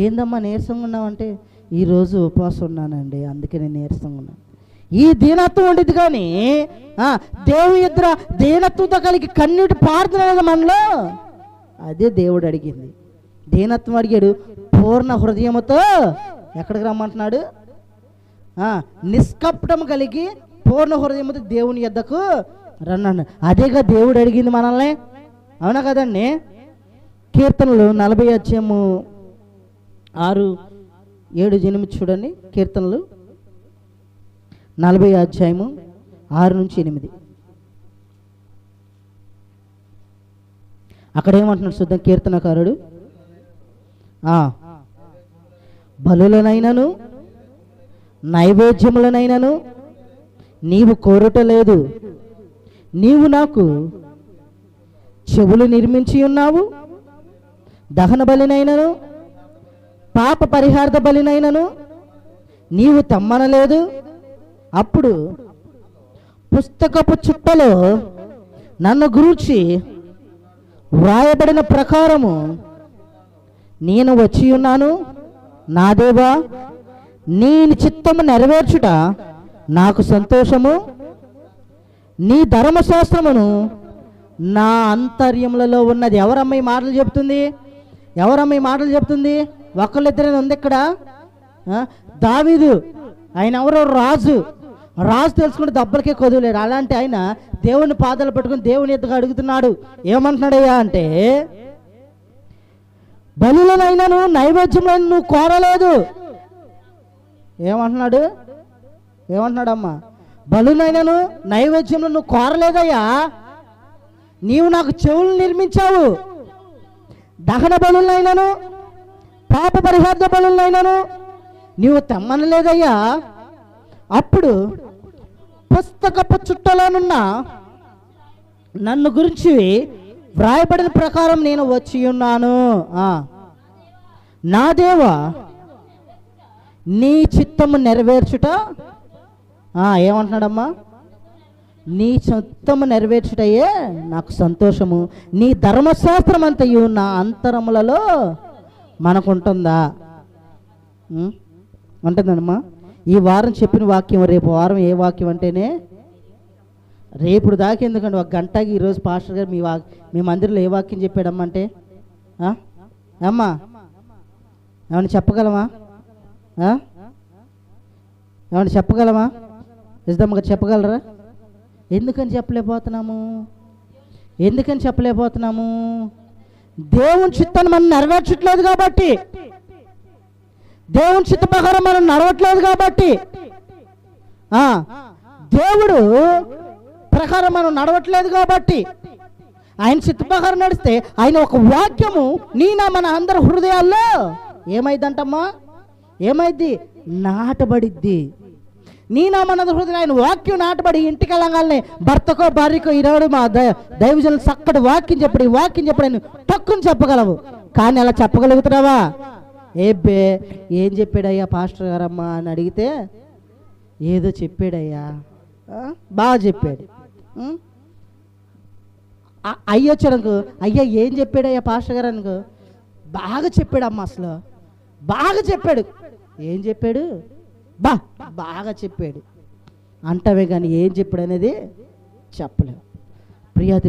ఏందమ్మా నీరసంగా ఉన్నావంటే, ఈరోజు ఉపవాసం ఉన్నానండి, అందుకే నేను నీరసంగా ఉన్నాను. ఈ దీనత్వం ఉండిద్ది, కానీ దేవుని ఎదుర దీనత్వంతో కలిగి కన్నీటి పారుతున్నది మనలో. అదే దేవుడు అడిగింది. దీనత్వం అడిగాడు, పూర్ణ హృదయముతో ఎక్కడికి రమ్మంటున్నాడు? నిష్కపటం కలిగి పూర్ణ హృదయముతో దేవుని యొద్దకు రన్నాడు. అదేగా దేవుడు అడిగింది మనల్ని, అవునా కదండి? కీర్తనలు 40:6-7 చూడండి. కీర్తనలు 40:6-8 అక్కడ ఏమంటున్నాడు చూద్దాం. కీర్తనకారుడు, బలులనైనను నైవేద్యములనైనను నీవు కోరుటలేదు, నీవు నాకు చెవులు నిర్మించి ఉన్నావు. దహన బలినైనను పాప పరిహార్థ బలినైనను నీవు తమ్మనలేదు. అప్పుడు పుస్తకపు చుట్టలో నన్ను గురించి వ్రాయబడిన ప్రకారము నేను వచ్చి ఉన్నాను. నా దేవా, నీ చిత్తము నెరవేర్చుట నాకు సంతోషము. నీ ధర్మశాస్త్రమును నా అంతర్యములలో ఉన్నది. ఎవరమ్మ ఈ మాటలు చెప్తుంది? ఒకళ్ళిద్దరే ఉంది ఇక్కడ. దావీదు, ఆయన ఎవరో రాజు తెలుసుకుంటే దెబ్బలకే కొదులేడు. అలాంటి ఆయన దేవుని పాదాలు పట్టుకుని దేవుని ఎదుగా అడుగుతున్నాడు. ఏమంటున్నాడయ్యా అంటే, బలులనైనను నైవేద్యములను నువ్వు కోరలేదు. ఏమంటున్నాడమ్మా? బలునైనను నైవేద్యములను నువ్వు కోరలేదయ్యా. నీవు నాకు చెవులు నిర్మించావు. దహన బలులైనను పాప పరిహార్థ బలులైనను నీవు తెమ్మనలేదయ్యా. అప్పుడు పుస్తకపు చుట్టలోనున్న నన్ను గురించి వ్రాయబడిన ప్రకారం నేను వచ్చి ఉన్నాను. నా దేవా, నీ చిత్తము నెరవేర్చుట, ఏమంటున్నాడమ్మా? నీ చిత్తము నెరవేర్చుటయే నాకు సంతోషము. నీ ధర్మశాస్త్రం అంతయు నా అంతరములలో మనకుంటుందా? ఉంటుందమ్మా. ఈ వారం చెప్పిన వాక్యం రేపు వారం ఏ వాక్యం అంటేనే, రేపుడు దాకా ఎందుకండి, 1 గంటకి ఈరోజు పాస్టర్ గారు మీ మందిరంలో ఏ వాక్యం చెప్పాడమ్మా అంటే, అమ్మా ఏమన్నా చెప్పగలమా? ఇద్దాం గారు చెప్పగలరా? ఎందుకని చెప్పలేకపోతున్నాము? దేవుని చిత్తాన్ని మనం నెరవేర్చట్లేదు కాబట్టి, దేవుని చిత్త ప్రకారం మనం నడవట్లేదు కాబట్టి, దేవుడు ప్రకారం మనం నడవట్లేదు కాబట్టి, ఆయన చిత్త ప్రకారం నడిస్తే ఆయన ఒక వాక్యము మన అందరి హృదయాల్లో ఏమైందంటమ్మా? నాటబడిద్ది. మన హృదయం ఆయన వాక్యం నాటబడి ఇంటికి వెళ్ళగానే భర్తకో భార్యకో ఈనాడు మా దైవజనులు చక్కటి వాక్యం చెప్పడు, ఈ వాక్యం చెప్పడు అని తక్కువ చెప్పగలవు. కానీ అలా చెప్పగలుగుతున్నావా? ఏం చెప్పాడయ్యా పాస్టర్ గారమ్మా అని అడిగితే, ఏదో చెప్పాడయ్యా, బాగా చెప్పాడు. అయ్యొచ్చాడనుకో, అయ్యా ఏం చెప్పాడయ్యా పాస్టర్ గారు అనుకో, బాగా చెప్పాడమ్మా, అసలు బాగా చెప్పాడు. ఏం చెప్పాడు? బాగా చెప్పాడు అంటవే, కానీ ఏం చెప్పాడు అనేది చెప్పలేవు.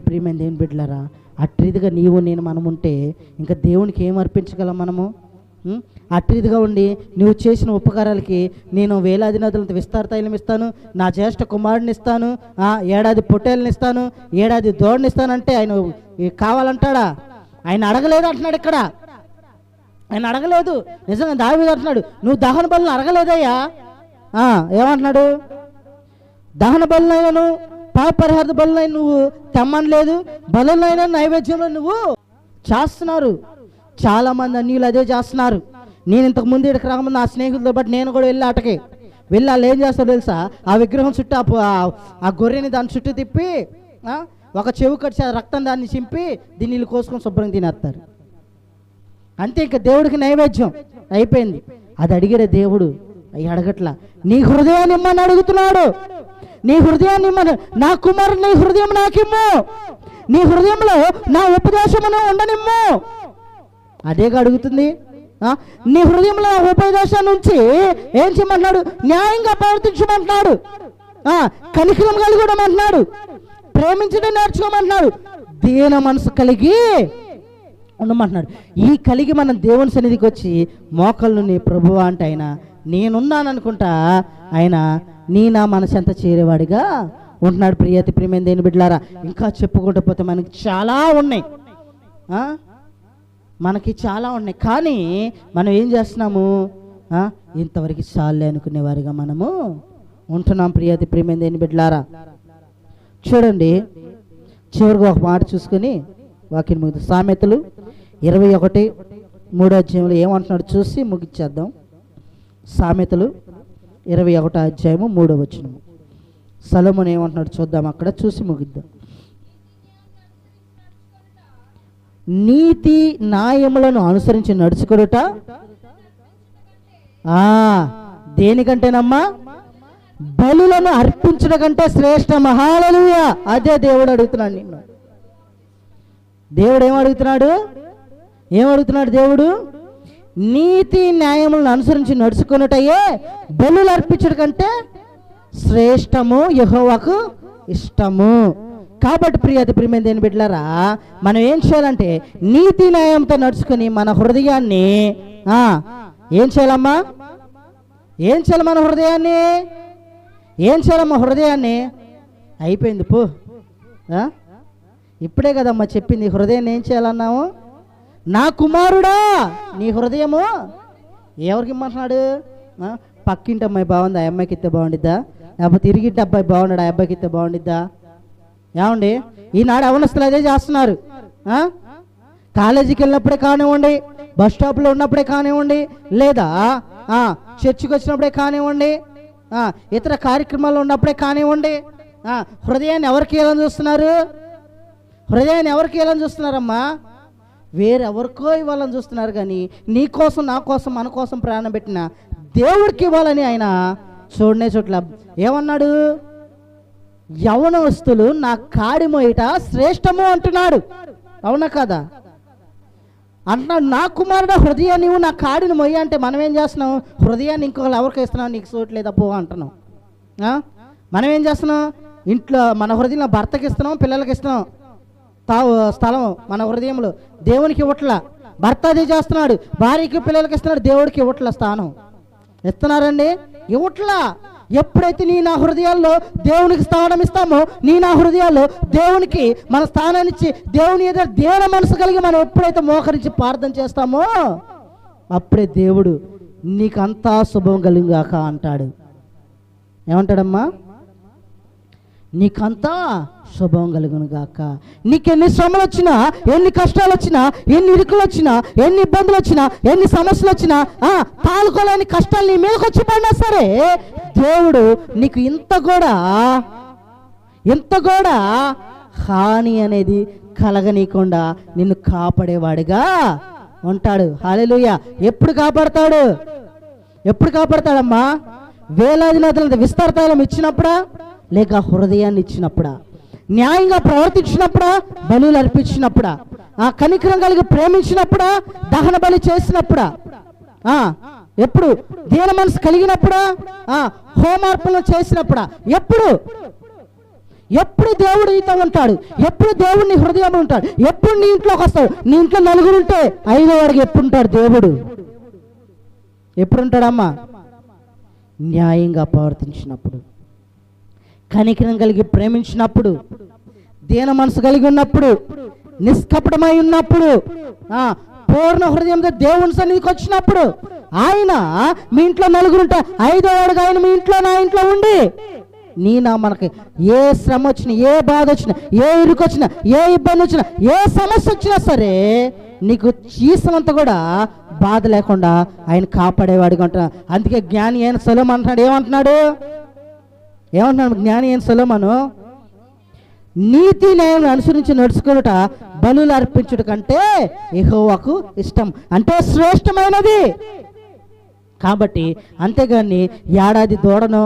ప్రియమైన దేవుని బిడ్డలారా, అట్రీతిగా నీవు నేను మనం ఉంటే ఇంకా దేవునికి ఏం అర్పించగలం మనము? అట్రీతిగా ఉండి నువ్వు చేసిన ఉపకారాలకి నేను వేలాది నదులంత విస్తార తైలం ఇస్తాను, నా జ్యేష్ఠ కుమారుడిని ఇస్తాను, 7 ఏడాది పొట్టేళ్ళని ఇస్తాను, 7 ఏడాది దోడిని ఇస్తానంటే ఆయన కావాలంటాడా? ఆయన అడగలేదు అంటున్నాడు ఇక్కడ. ఆయన అడగలేదు. నిజంగా దావీదు అంటున్నాడు, నువ్వు దహన బలులను అడగలేదయ్యా. ఏమంటున్నాడు? దహన బలులైనను పాప పరిహార్థ బలులైన నువ్వు తెమ్మనలేదు, బలులైన నైవేద్యంలో నువ్వు చేస్తున్నారు. చాలామంది అన్యులు అదే చేస్తున్నారు. నేను ఇంతకు ముందు ఇక్కడికి రాకముందు నా స్నేహితులతో పాటు నేను కూడా వెళ్ళి వాళ్ళు ఏం చేస్తారో తెలుసా? ఆ విగ్రహం చుట్టూ ఆ గొర్రెని దాని చుట్టూ తిప్పి ఒక చెవు కట్టి రక్తం దాన్ని చింపి దీన్ని కోసుకొని శుభ్రంగా తినేస్తారు. అంతే, ఇంకా దేవుడికి నైవేద్యం అయిపోయింది. అది అడిగాడు దేవుడు. అవి అడగట్లా, నీ హృదయాన్ని ఇమ్మని అడుగుతున్నాడు. నీ హృదయాన్ని ఇమ్మని, నా కుమారుడు నీ హృదయం నాకిమ్ము, నీ హృదయంలో నా ఉపదేశమును ఉండనిమ్ము. అదేగా అడుగుతుంది. నీ హృదయంలో నా ఉపదేశాన్ని ఉంచి ఏం చేయమంటున్నాడు? న్యాయంగా ప్రవర్తించమంటున్నాడు, కనికరం కలిగి ఉండమంటున్నాడు, ప్రేమించడం నేర్చుకోమంటున్నాడు, దీన మనసు కలిగి ఉండమంటున్నాడు. ఈ కలిగి మనం దేవుని సన్నిధికి వచ్చి మోకళ్ళు నీ ప్రభువా అంటే ఆయన నేనున్నాననుకుంటా ఆయన నీ నా మనసు ఎంత చేరేవాడిగా ఉంటున్నాడు. ప్రియతి ప్రియమైన దేని బిడ్డలారా, ఇంకా చెప్పుకుంటూ పోతే మనకి చాలా ఉన్నాయి, మనకి చాలా ఉన్నాయి. కానీ మనం ఏం చేస్తున్నాము? ఇంతవరకు చాలే అనుకునే వారిగా మనము ఉంటున్నాం. ప్రియతి ప్రియమైన దేని బిడ్డలారా, చూడండి చివరికి ఒక మాట చూసుకొని వాక్యం ముగిద్దాం. సామెతలు 21:3 ఏమంటున్నాడు చూసి ముగిచ్చేద్దాం. సామెతలు 21:3 సొలొమోను ఏమంటున్నాడు చూద్దాం, అక్కడ చూసి ముగిద్దాం. నీతి న్యాయములను అనుసరించి నడుచుకొనుట దేనికంటేనమ్మా? బలులను అర్పించడం కంటే శ్రేష్టం. హల్లెలూయా. అదే దేవుడు అడుగుతున్నాడు నిన్ను. దేవుడు ఏమడుగుతున్నాడు? దేవుడు నీతి న్యాయములను అనుసరించి నడుచుకున్నటయే బలులు అర్పించడం కంటే శ్రేష్టము, యెహోవాకు ఇష్టము. కాబట్టి ప్రియమైన దేని బిడ్డలారా, మనం ఏం చేయాలంటే నీతి న్యాయంతో నడుచుకొని మన హృదయాన్ని ఏం చేయాలమ్మా? ఏం చేయాలి? మన హృదయాన్ని ఏం చేయాలమ్మా? హృదయాన్ని అయిపోయింది పో, ఇప్పుడే కదమ్మా చెప్పింది. హృదయాన్ని ఏం చేయాలన్నాము? నా కుమారుడా నీ హృదయము ఎవరికి ఇమ్మంటున్నాడు? పక్కింటి అమ్మాయి బాగుంది, ఆ అమ్మాయికి ఇస్తే బాగుండిద్దా? లేకపోతే తిరిగింటి అబ్బాయి బాగున్నాడు, ఆ అబ్బాయికి ఇస్తే బాగుండిద్దా? ఏమండి, ఈనాడు అవనస్తులు అదే చేస్తున్నారు. కాలేజీకి వెళ్ళినప్పుడే కానివ్వండి, బస్ స్టాప్లో ఉన్నప్పుడే కానివ్వండి, లేదా చర్చికి వచ్చినప్పుడే కానివ్వండి, ఇతర కార్యక్రమాల్లో ఉన్నప్పుడే కానివ్వండి, హృదయాన్ని ఎవరికి ఇవ్వాలని చూస్తున్నారు? హృదయాన్ని ఎవరికి ఇవ్వాలని చూస్తున్నారమ్మా? వేరెవరికో ఇవ్వాలని చూస్తున్నారు. కానీ నీ కోసం, నా కోసం, మన కోసం ప్రాణం పెట్టిన దేవుడికి ఇవ్వాలని ఆయన చూడనే చోట్ల ఏమన్నాడు? యవనస్తులు నా కాడి మోయిట శ్రేష్టము అంటున్నాడు. అవునా కదా? అంటున్నాడు, నా కుమారుడు హృదయాన్ని నువ్వు నా కాడిని మొయ్య అంటే మనం ఏం చేస్తున్నాం? హృదయాన్ని ఇంకొకరు ఎవరికి ఇస్తున్నావు? నీకు చోట్లేదా పో అంటున్నాం. మనం ఏం చేస్తున్నాం? ఇంట్లో మన హృదయంలో భర్తకి ఇస్తున్నాం, పిల్లలకి ఇస్తున్నాం స్థలం మన హృదయంలో. దేవునికి ఇవ్వట్లా. భర్త అదే చేస్తున్నాడు, భార్యకి పిల్లలకి ఇస్తున్నాడు, దేవుడికి ఇవ్వట్లా స్థానం. ఇస్తున్నారండి? ఇవ్వట్లా. ఎప్పుడైతే నీ నా హృదయాల్లో దేవునికి స్థానం ఇస్తామో, నీ నా హృదయాల్లో దేవునికి మన స్థానాన్ని ఇచ్చి దేవుని ఎదురు దేన మనసు కలిగి మనం ఎప్పుడైతే మోకరించి ప్రార్థన చేస్తామో అప్పుడే దేవుడు నీకంతా శుభం కలిగాక అంటాడు. ఏమంటాడమ్మా? నీకంతా శుభం కలుగును గాక. నీకెన్ని శ్రమలు వచ్చినా, ఎన్ని కష్టాలు వచ్చినా, ఎన్ని ఇరుకులు వచ్చినా, ఎన్ని ఇబ్బందులు వచ్చినా, ఎన్ని సమస్యలు వచ్చినా, తాళుకోలేని కష్టాలు నీ మీదకి వచ్చి పడినా సరే దేవుడు నీకు ఇంత కూడా హాని అనేది కలగనీయకుండా నిన్ను కాపాడేవాడిగా ఉంటాడు. హల్లెలూయా. ఎప్పుడు కాపాడతాడమ్మా? వేలాది నదుల విస్తారతలం ఇచ్చినప్పుడా, లేక హృదయాన్ని ఇచ్చినప్పుడా? న్యాయంగా ప్రవర్తించినప్పుడా, బలులు అర్పించినప్పుడా, కనికరం కలిగి ప్రేమించినప్పుడా, దహన బలి చేసినప్పుడా, ఎప్పుడు దీన మనసు కలిగినప్పుడా, హోమార్పణలు చేసినప్పుడా? ఎప్పుడు దేవుడు నీతో ఉంటాడు, ఎప్పుడు దేవుడు నీ హృదయం ఉంటాడు, ఎప్పుడు నీ ఇంట్లోకి వస్తాడు. నీ ఇంట్లో నలుగురు ఉంటే ఐదో వాడికి ఎప్పుడు ఉంటాడు దేవుడు? ఎప్పుడు ఉంటాడమ్మా? న్యాయంగా ప్రవర్తించినప్పుడు, కనికరం కలిగి ప్రేమించినప్పుడు, దీన మనసు కలిగి ఉన్నప్పుడు, నిష్కపటమై ఉన్నప్పుడు, పూర్ణ హృదయంతో దేవుని సన్నిధికి వచ్చినప్పుడు, ఆయన మీ ఇంట్లో నలుగురుంటే ఐదో వాడుగా ఆయన మీ ఇంట్లో, నా ఇంట్లో ఉండి మనకి ఏ శ్రమ వచ్చినా, ఏ బాధ వచ్చినా, ఏ ఇరుకు వచ్చినా, ఏ ఇబ్బంది వచ్చినా, ఏ సమస్య వచ్చినా సరే నీకు చీసమంతా కూడా బాధ లేకుండా ఆయన కాపాడేవాడిగా అంటున్నాడు. అందుకే జ్ఞాని అయిన సొలొమోను అంటున్నాడు. ఏమంటున్నాడు జ్ఞాని అయిన సొలొమోను? నీతి న్యాయం అనుసరించి నడుచుకున్నట బలులు అర్పించుట కంటే యెహోవాకు ఇష్టం, అంటే శ్రేష్టమైనది. కాబట్టి అంతేగాని ఏడాది దూడను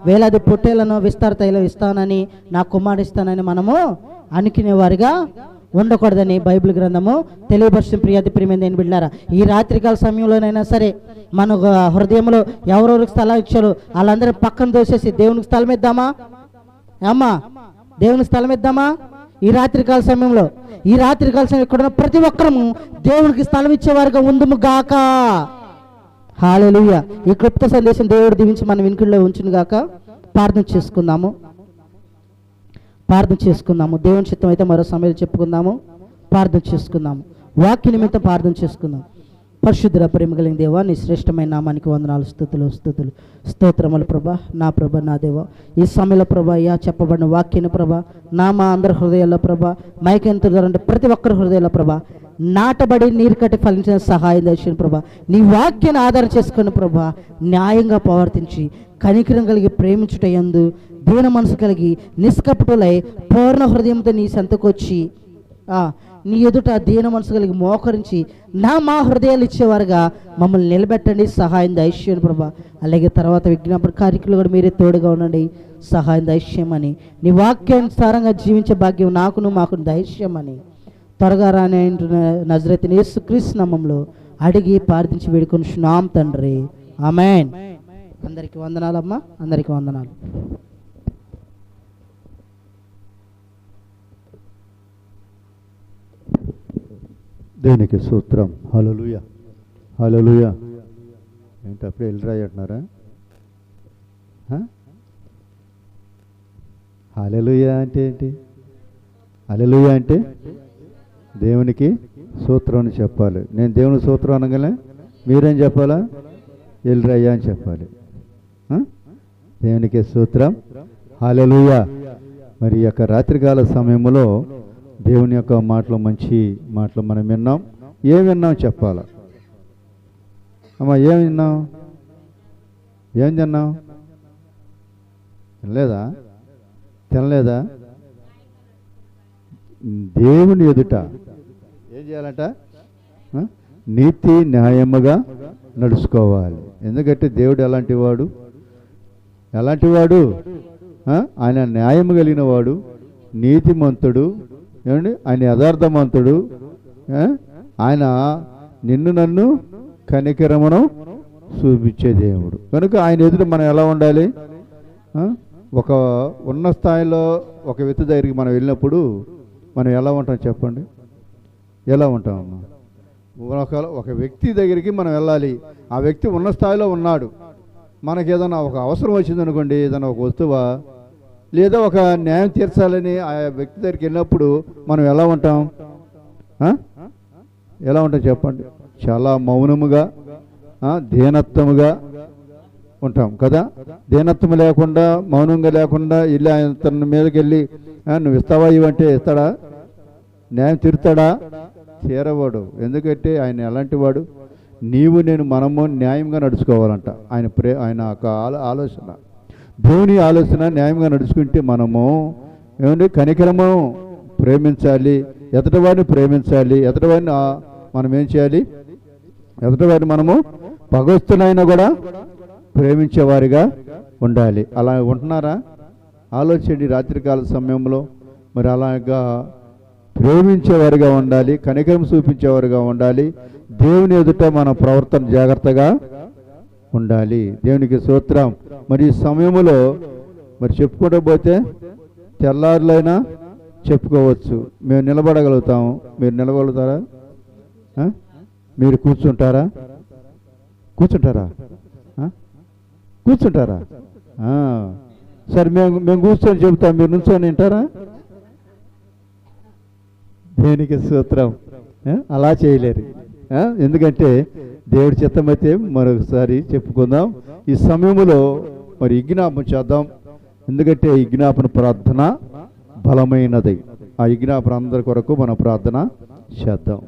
వేలాది పొట్టేలను విస్తార తైలం ఇస్తానని, నా కుమారుడిస్తానని మనము అనుకునేవారిగా ఉండకూడదని బైబిల్ గ్రంథము తెలియపరిచిన ప్రియాతి ప్రియమైన బిడ్డలారా, ఈ రాత్రికాల సమయంలోనైనా సరే మన హృదయంలో ఎవరెవరికి స్థలం ఇచ్చారో వాళ్ళందరూ పక్కన దోసేసి దేవునికి స్థలం ఇద్దామా? అమ్మా, దేవునికి స్థలం ఇద్దామా? ఈ రాత్రికాల సమయంలో ఇక్కడ ప్రతి ఒక్కరము దేవునికి స్థలం ఇచ్చేవారుగా ఉందుము గాక. హల్లెలూయా. ఈ క్లుప్త సందేశం దేవుడు దీవించి మన వినికిడిలో ఉంచును గాక. ప్రార్థన చేసుకుందాము. దేవుని చిత్తం అయితే మరో సమయంలో చెప్పుకుందాము. ప్రార్థన చేసుకుందాము. వాక్య నిమిత్తం ప్రార్థన చేసుకుందాం. పరిశుద్ధ ప్రేమ కలిగిన దేవా, నీ శ్రేష్టమైన నామానికి వందనాలు, స్తోత్రములు ప్రభా. నా ప్రభ, నా దేవ, ఈ సమయంలో ప్రభా చెప్పబడిన వాక్యాన్ని ప్రభా మా అందరి హృదయాల్లో ప్రభా మైకెంతులంటే ప్రతి ఒక్కరి హృదయాల్లో ప్రభా నాటబడి నీరు కట్టి ఫలించిన సహాయం దర్శనం ప్రభా. నీ వాక్యాన్ని ఆధారం చేసుకుని ప్రభా న్యాయంగా ప్రవర్తించి కనికరం కలిగి ప్రేమించుట యందు దీన మనసు కలిగి నిష్కపటులై పూర్ణ హృదయంతో నీ సంతకొచ్చి నీ ఎదుట దీన మనసు కలిగి మోకరించి మా హృదయాలు ఇచ్చేవారుగా మమ్మల్ని నిలబెట్టండి, సహాయం దయచేయండి ప్రభా. అలాగే తర్వాత విజ్ఞాపన కార్యక్రమాలు కూడా మీరే తోడుగా ఉండండి, సహాయం దయచేయమని, నీ వాక్యానుసారంగా జీవించే భాగ్యం మాకు దయచేయమని త్వరగా రాని నజరేతుని యేసుక్రీస్తు నామములో అడిగి ప్రార్థించి వేడుకొనుచున్నాం తండ్రి. ఆమేన్. అందరికీ వందనాలమ్మా, అందరికీ వందనాలు. దేవునికి స్తోత్రం. హల్లెలూయా, హల్లెలూయా. ఏంటి అప్పుడే వెళ్ళిరాయి అంటున్నారా? హల్లెలూయా అంటే ఏంటి? హల్లెలూయా అంటే దేవునికి స్తోత్రం అని చెప్పాలి. నేను దేవుని స్తోత్రం అనగానే మీరేం చెప్పాలా? వెళ్ళిరయ్యా అని చెప్పాలి. దేవునికి స్తోత్రం. హల్లెలూయా. మరి ఈ యొక్క రాత్రికాల సమయంలో దేవుని యొక్క మాటలు, మంచి మాటలు మనం విన్నాం. ఏం విన్నాం చెప్పాలా? అమ్మా, ఏం విన్నాం? ఏం తిన్నాం? తినలేదా? దేవుని ఎదుట ఏం చేయాలంట? నీతి న్యాయముగా నడుచుకోవాలి. ఎందుకంటే దేవుడు ఎలాంటి వాడు? ఆయన న్యాయము కలిగిన వాడు, నీతిమంతుడు, ఏమండి, ఆయన యథార్థమంతుడు. ఆయన నిన్ను నన్ను కనికరమును చూపించే దేవుడు. కనుక ఆయన ఎదుట మనం ఎలా ఉండాలి? ఒక ఉన్న స్థాయిలో ఒక వ్యక్తి దగ్గరికి మనం వెళ్ళినప్పుడు మనం ఎలా ఉంటాం చెప్పండి? ఎలా ఉంటామమ్మా? ఒక వ్యక్తి దగ్గరికి మనం వెళ్ళాలి. ఆ వ్యక్తి ఉన్న స్థాయిలో ఉన్నాడు. మనకి ఏదైనా ఒక అవసరం వచ్చిందనుకోండి, ఏదైనా ఒక వస్తువా లేదా ఒక న్యాయం తీర్చాలని ఆ వ్యక్తి దగ్గరికి వెళ్ళినప్పుడు మనం ఎలా ఉంటాం? చెప్పండి? చాలా మౌనముగా, దీనత్వముగా ఉంటాం కదా. దీనత్వం లేకుండా, మౌనంగా లేకుండా వెళ్ళి ఆయన తన మీదకి వెళ్ళి నువ్వు ఇస్తావా ఇవంటే ఇస్తాడా? న్యాయం తీరుతాడా? తీరవాడు. ఎందుకంటే ఆయన ఎలాంటి వాడు? నీవు నేను మనము న్యాయంగా నడుచుకోవాలంట. ఆయన ఒక ఆలోచన, దేవుని ఆలోచన న్యాయంగా నడుచుకుంటే మనము ఏమంటే కనికరము ప్రేమించాలి, ఎదుటివాడిని ప్రేమించాలి. ఎదుటివాడిని మనం ఏం చేయాలి? ఎదుటివాడిని మనము పగొస్తున్నైనా కూడా ప్రేమించేవారిగా ఉండాలి. అలా ఉంటున్నారా? ఆలోచించండి. రాత్రికాల సమయంలో మరి అలాగా ప్రేమించేవారిగా ఉండాలి, కనికరం చూపించేవారిగా ఉండాలి. దేవుని ఎదుట మన ప్రవర్తన జాగ్రత్తగా ఉండాలి. దేవునికి స్తోత్రం. మరి ఈ సమయంలో మరి చెప్పుకుంటూ పోతే తెల్లారులైనా చెప్పుకోవచ్చు. మేము నిలబడగలుగుతాము. మీరు నిలబడతారా? మీరు కూర్చుంటారా? సరే, మేము కూర్చొని చెబుతాం, మీరు నుంచొని వింటారా? దేనికి స్తోత్రం. అలా చేయలేరు. ఎందుకంటే దేవుడి చిత్తమైతే మరొకసారి చెప్పుకుందాం. ఈ సమయంలో మరి విజ్ఞాపన చేద్దాం. ఎందుకంటే ఈ విజ్ఞాపన ప్రార్థన బలమైనది. ఆ విజ్ఞాపన అందరి కొరకు మనం ప్రార్థన చేద్దాం.